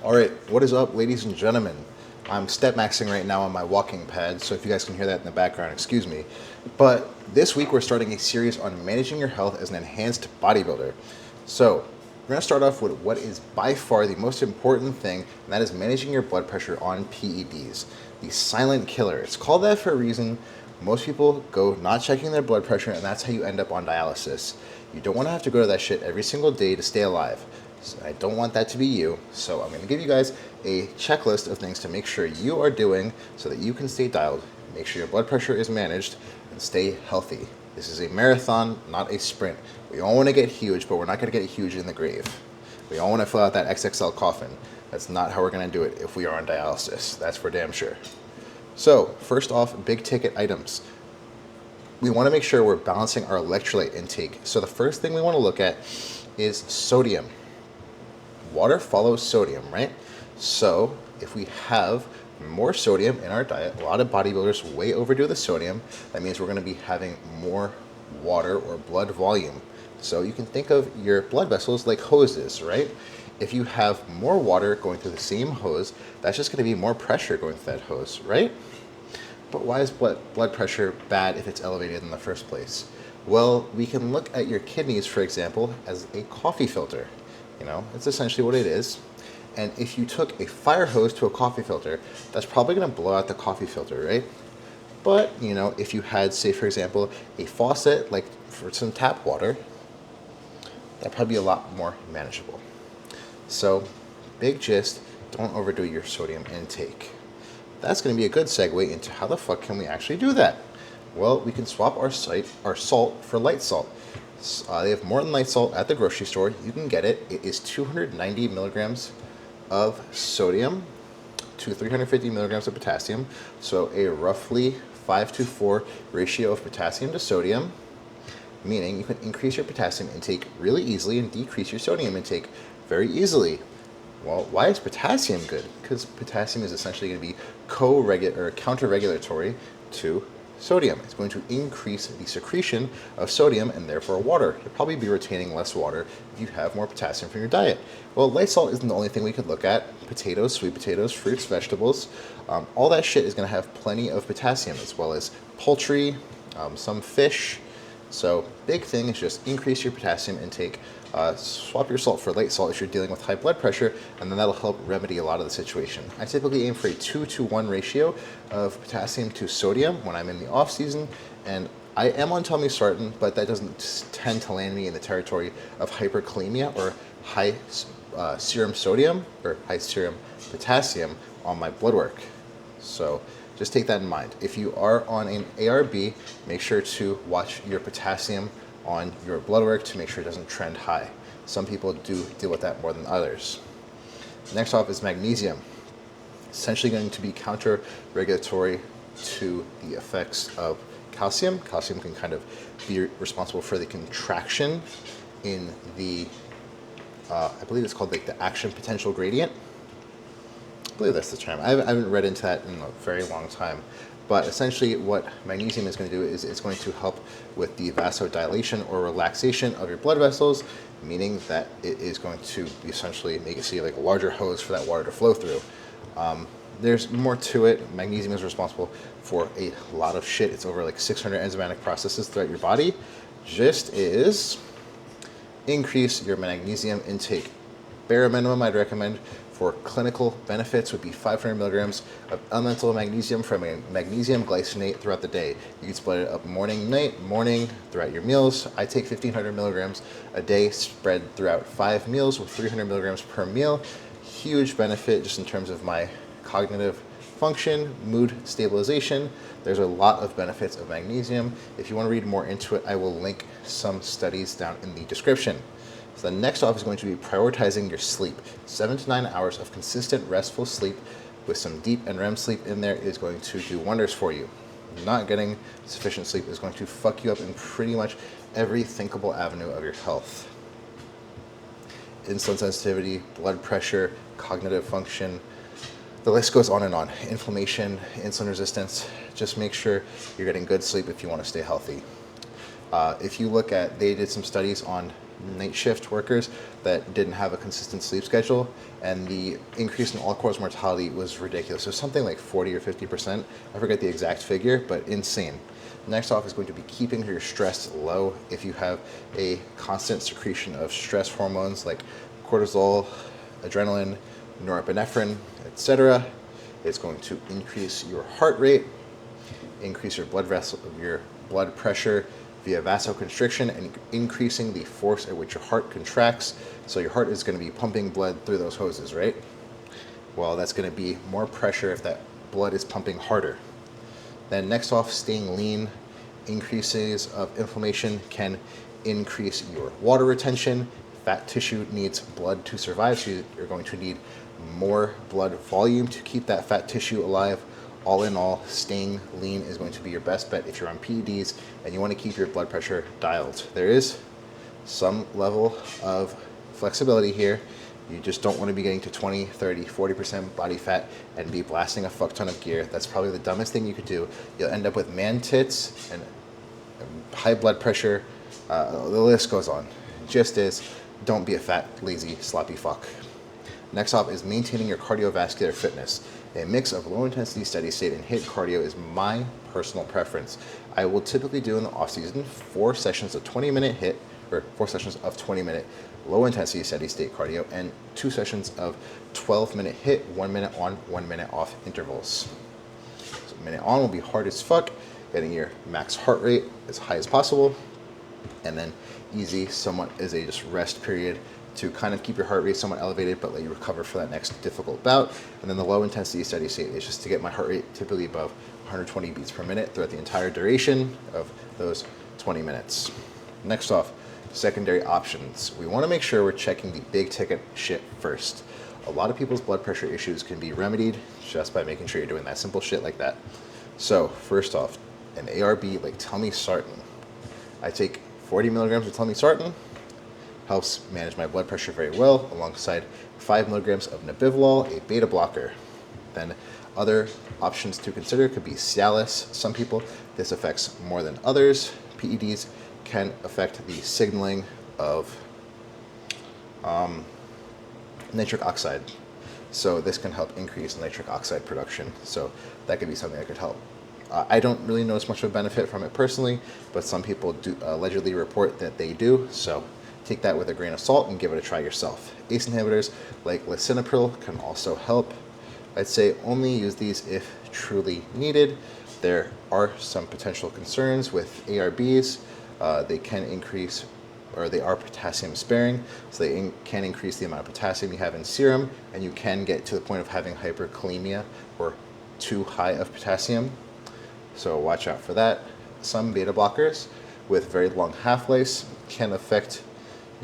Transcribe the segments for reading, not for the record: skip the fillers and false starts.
All right, what is up, ladies and gentlemen? I'm step maxing right now on my walking pad, so if you guys can hear that in the background, excuse me. But this week we're starting a series on managing your health as an enhanced bodybuilder. So we're going to start off with what is by far the most important thing, and that is managing your blood pressure on PEDs, the silent killer. It's called that for a reason. Most people go not checking their blood pressure, and that's how you end up on dialysis. You don't want to have to go to that shit every single day to stay alive. So I don't want that to be you, so I'm going to give you guys a checklist of things to make sure you are doing so that you can stay dialed, make sure your blood pressure is managed, and stay healthy. This is a marathon, not a sprint. We all want to get huge, but we're not going to get huge in the grave. We all want to fill out that XXL coffin. That's not how we're going to do it if we are on dialysis. That's for damn sure. So, first off, big ticket items. We want to make sure we're balancing our electrolyte intake. So the first thing we want to look at is sodium. Water follows sodium, right? So if we have more sodium in our diet, a lot of bodybuilders way overdo the sodium. That means we're going to be having more water or blood volume. So you can think of your blood vessels like hoses, right? If you have more water going through the same hose, that's just going to be more pressure going through that hose, right? But why is blood pressure bad if it's elevated in the first place? Well, we can look at your kidneys, for example, as a coffee filter. You know, that's essentially what it is. And if you took a fire hose to a coffee filter, that's probably going to blow out the coffee filter, right? But, you know, if you had, say, for example, a faucet, like for some tap water, that'd probably be a lot more manageable. So, big gist, don't overdo your sodium intake. That's going to be a good segue into how the fuck can we actually do that? Well, we can swap our salt for light salt. They have more than light salt at the grocery store. You can get it. It is 290 milligrams of sodium to 350 milligrams of potassium. So a roughly 5-4 ratio of potassium to sodium, meaning you can increase your potassium intake really easily and decrease your sodium intake very easily. Well, why is potassium good? Because potassium is essentially going to be counter-regulatory to sodium. It's going to increase the secretion of sodium and therefore water. You'll probably be retaining less water if you have more potassium from your diet. Well, light salt isn't the only thing we could look at. Potatoes, sweet potatoes, fruits, vegetables, all that shit is going to have plenty of potassium, as well as poultry, some fish. So big thing is just increase your potassium intake. Swap your salt for light salt if you're dealing with high blood pressure, and then that'll help remedy a lot of the situation. I typically aim for a 2-to-1 ratio of potassium to sodium when I'm in the off season, and I am on telmisartan, but that doesn't tend to land me in the territory of hyperkalemia or high serum sodium or high serum potassium on my blood work. So just take that in mind. If you are on an ARB, make sure to watch your potassium on your blood work to make sure it doesn't trend high. Some people do deal with that more than others. Next off is magnesium. Essentially going to be counter-regulatory to the effects of calcium. Calcium can kind of be responsible for the contraction in the, I believe it's called like the action potential gradient. I believe that's the term. I haven't read into that in a very long time. But essentially what magnesium is going to do is it's going to help with the vasodilation or relaxation of your blood vessels, meaning that it is going to essentially make it see like a larger hose for that water to flow through. There's more to it. Magnesium is responsible for a lot of shit. It's over like 600 enzymatic processes throughout your body. Just is increase your magnesium intake. Bare minimum I'd recommend for clinical benefits would be 500 milligrams of elemental magnesium from a magnesium glycinate throughout the day. You can split it up morning, night, morning, throughout your meals. I take 1,500 milligrams a day spread throughout 5 meals with 300 milligrams per meal. Huge benefit just in terms of my cognitive function, mood stabilization. There's a lot of benefits of magnesium. If you want to read more into it, I will link some studies down in the description. So the next off is going to be prioritizing your sleep. 7 to 9 hours of consistent restful sleep with some deep and REM sleep in there is going to do wonders for you. Not getting sufficient sleep is going to fuck you up in pretty much every thinkable avenue of your health. Insulin sensitivity, blood pressure, cognitive function, the list goes on and on. Inflammation, insulin resistance. Just make sure you're getting good sleep if you want to stay healthy. If you look at, they did some studies on night shift workers that didn't have a consistent sleep schedule, and the increase in all-cause mortality was ridiculous. So something like 40 or 50%. I forget the exact figure, but insane. Next off is going to be keeping your stress low. If you have a constant secretion of stress hormones like cortisol, adrenaline, norepinephrine, etc., it's going to increase your heart rate, increase your blood pressure via vasoconstriction, and increasing the force at which your heart contracts. So your heart is going to be pumping blood through those hoses, right? Well, that's going to be more pressure if that blood is pumping harder. Then next off, staying lean. Increases of inflammation can increase your water retention. Fat tissue needs blood to survive, so you're going to need more blood volume to keep that fat tissue alive. All in all, staying lean is going to be your best bet if you're on PEDs and you want to keep your blood pressure dialed. There is some level of flexibility here. You just don't want to be getting to 20, 30, 40% body fat and be blasting a fuck ton of gear. That's probably the dumbest thing you could do. You'll end up with man tits and high blood pressure. The list goes on. Just is, don't be a fat, lazy, sloppy fuck. Next up is maintaining your cardiovascular fitness. A mix of low intensity, steady state, and HIIT cardio is my personal preference. I will typically do in the off season 4 sessions of 20-minute HIIT, or 4 sessions of 20-minute low intensity, steady state cardio, and 2 sessions of 12-minute HIIT, 1 minute on, 1 minute off intervals. So minute on will be hard as fuck, getting your max heart rate as high as possible, and then easy somewhat is a just rest period to kind of keep your heart rate somewhat elevated but let you recover for that next difficult bout. And then the low intensity steady state is just to get my heart rate typically above 120 beats per minute throughout the entire duration of those 20 minutes. Next off, secondary options. We want to make sure we're checking the big ticket shit first. A lot of people's blood pressure issues can be remedied just by making sure you're doing that simple shit like that. So first off, an ARB like telmisartan. I take 40 milligrams of telmisartan. Helps manage my blood pressure very well, alongside 5 milligrams of nebivolol, a beta blocker. Then other options to consider could be Cialis. Some people, this affects more than others. PEDs can affect the signaling of nitric oxide. So this can help increase nitric oxide production. So that could be something that could help. I don't really notice much of a benefit from it personally, but some people do allegedly report that they do. So take that with a grain of salt and give it a try yourself. ACE inhibitors like lisinopril can also help. I'd say only use these if truly needed. There are some potential concerns with ARBs. They can increase, or they are potassium sparing, so they can increase the amount of potassium you have in serum, and you can get to the point of having hyperkalemia or too high of potassium. So watch out for that. Some beta blockers with very long half-lives can affect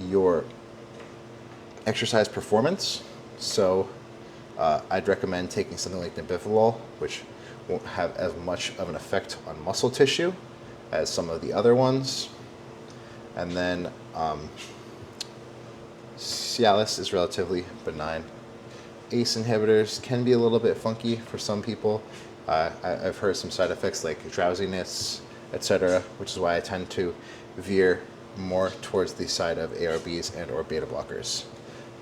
your exercise performance. So I'd recommend taking something like nebivolol, which won't have as much of an effect on muscle tissue as some of the other ones. And then Cialis is relatively benign. ACE inhibitors can be a little bit funky for some people. I've heard some side effects like drowsiness, etc., which is why I tend to veer more towards the side of ARBs and or beta blockers.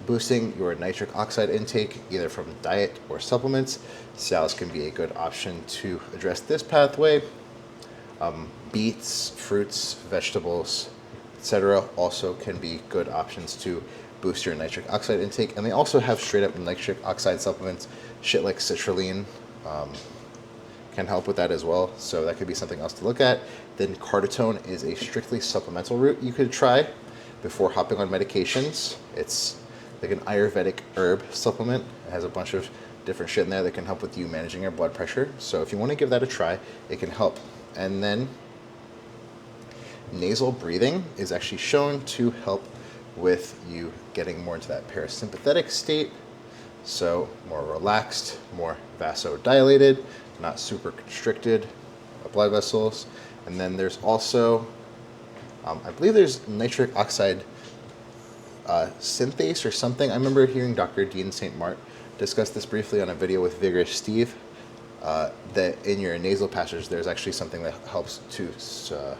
Boosting your nitric oxide intake, either from diet or supplements, Cialis can be a good option to address this pathway. Beets, fruits, vegetables, etc. also can be good options to boost your nitric oxide intake, and they also have straight up nitric oxide supplements. Shit like citrulline can help with that as well, so that could be something else to look at. Then Cartitone is a strictly supplemental route you could try before hopping on medications. It's like an Ayurvedic herb supplement. It has a bunch of different shit in there that can help with you managing your blood pressure. So if you want to give that a try, it can help. And then nasal breathing is actually shown to help with you getting more into that parasympathetic state. So more relaxed, more vasodilated, not super constricted blood vessels. And then there's also, I believe there's nitric oxide synthase or something. I remember hearing Dr. Dean St. Mart discuss this briefly on a video with Vigorous Steve, that in your nasal passage there's actually something that helps to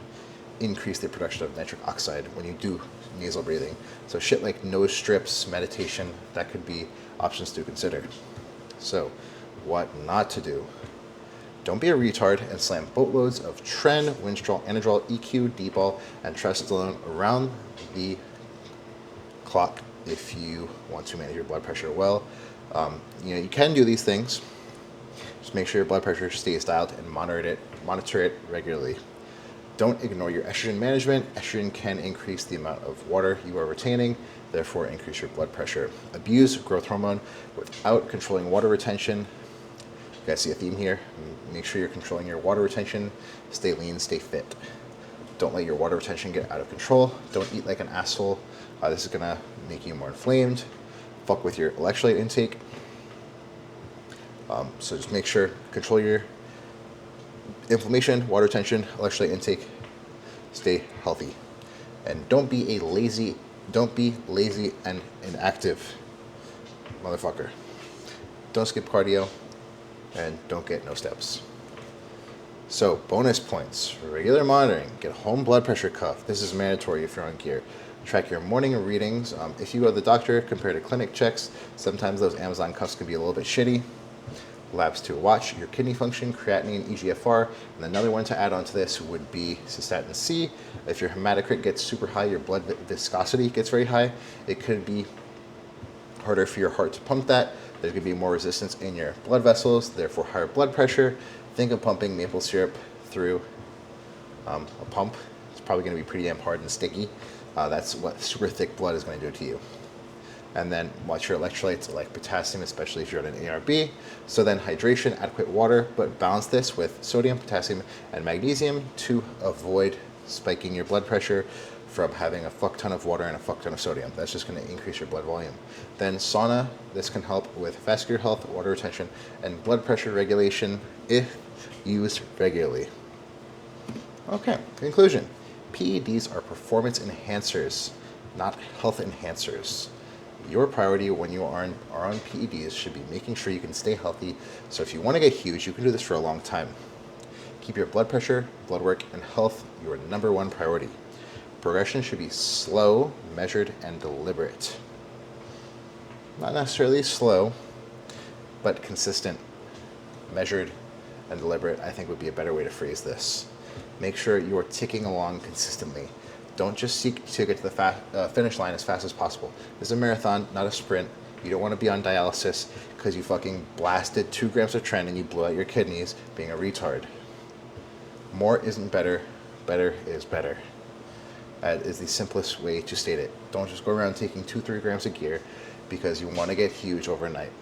increase the production of nitric oxide when you do nasal breathing. So shit like nose strips, meditation, that could be options to consider. So what not to do. Don't be a retard and slam boatloads of Tren, Winstrol, Anadrol, EQ, D-ball, and Trestalone around the clock if you want to manage your blood pressure well. You can do these things. Just make sure your blood pressure stays dialed and monitor it regularly. Don't ignore your estrogen management. Estrogen can increase the amount of water you are retaining, therefore increase your blood pressure. Abuse growth hormone without controlling water retention. You guys see a theme here? Make sure you're controlling your water retention. Stay lean, stay fit. Don't let your water retention get out of control. Don't eat like an asshole. This is gonna make you more inflamed. Fuck with your electrolyte intake. So just make sure, control your inflammation, water retention, electrolyte intake. Stay healthy. And don't be lazy and inactive, motherfucker. Don't skip cardio, and don't get no steps. So, bonus points. Regular monitoring. Get a home blood pressure cuff. This is mandatory if you're on gear. Track your morning readings. If you go to the doctor, compare to clinic checks. Sometimes those Amazon cuffs can be a little bit shitty. Labs to watch. Your kidney function, creatinine, EGFR. And another one to add on to this would be cystatin C. If your hematocrit gets super high, your blood viscosity gets very high, it could be harder for your heart to pump that. There's going to be more resistance in your blood vessels, therefore higher blood pressure. Think of pumping maple syrup through a pump. It's probably going to be pretty damn hard and sticky. That's what super thick blood is going to do to you. And then watch your electrolytes like potassium, especially if you're on an ARB. So then hydration, adequate water, but balance this with sodium, potassium, and magnesium to avoid spiking your blood pressure from having a fuck ton of water and a fuck ton of sodium. That's just going to increase your blood volume. Then sauna, this can help with vascular health, water retention, and blood pressure regulation if used regularly. Okay, conclusion. PEDs are performance enhancers, not health enhancers. Your priority when you are on PEDs should be making sure you can stay healthy. So if you want to get huge, you can do this for a long time. Keep your blood pressure, blood work, and health your number one priority. Progression should be slow, measured, and deliberate. Not necessarily slow, but consistent, measured, and deliberate, I think would be a better way to phrase this. Make sure you are ticking along consistently. Don't just seek to get to the finish line as fast as possible. This is a marathon, not a sprint. You don't want to be on dialysis because you fucking blasted 2 grams of Tren and you blew out your kidneys being a retard. More isn't better. Better is better. That is the simplest way to state it. Don't just go around taking 2-3 grams of gear because you want to get huge overnight.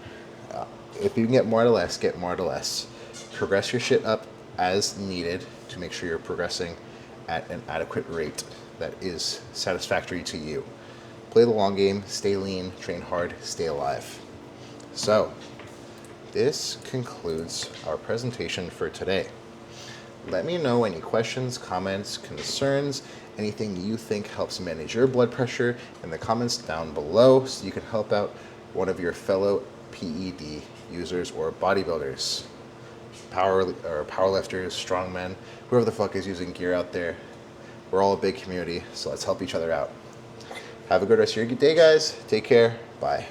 If you can get more out of less, get more out of less. Progress your shit up as needed to make sure you're progressing at an adequate rate that is satisfactory to you. Play the long game, stay lean, train hard, stay alive. So, this concludes our presentation for today. Let me know any questions, comments, concerns, anything you think helps manage your blood pressure in the comments down below so you can help out one of your fellow PED users or bodybuilders, powerlifters, strongmen, whoever the fuck is using gear out there. We're all a big community, so let's help each other out. Have a good rest of your day, guys. Take care. Bye.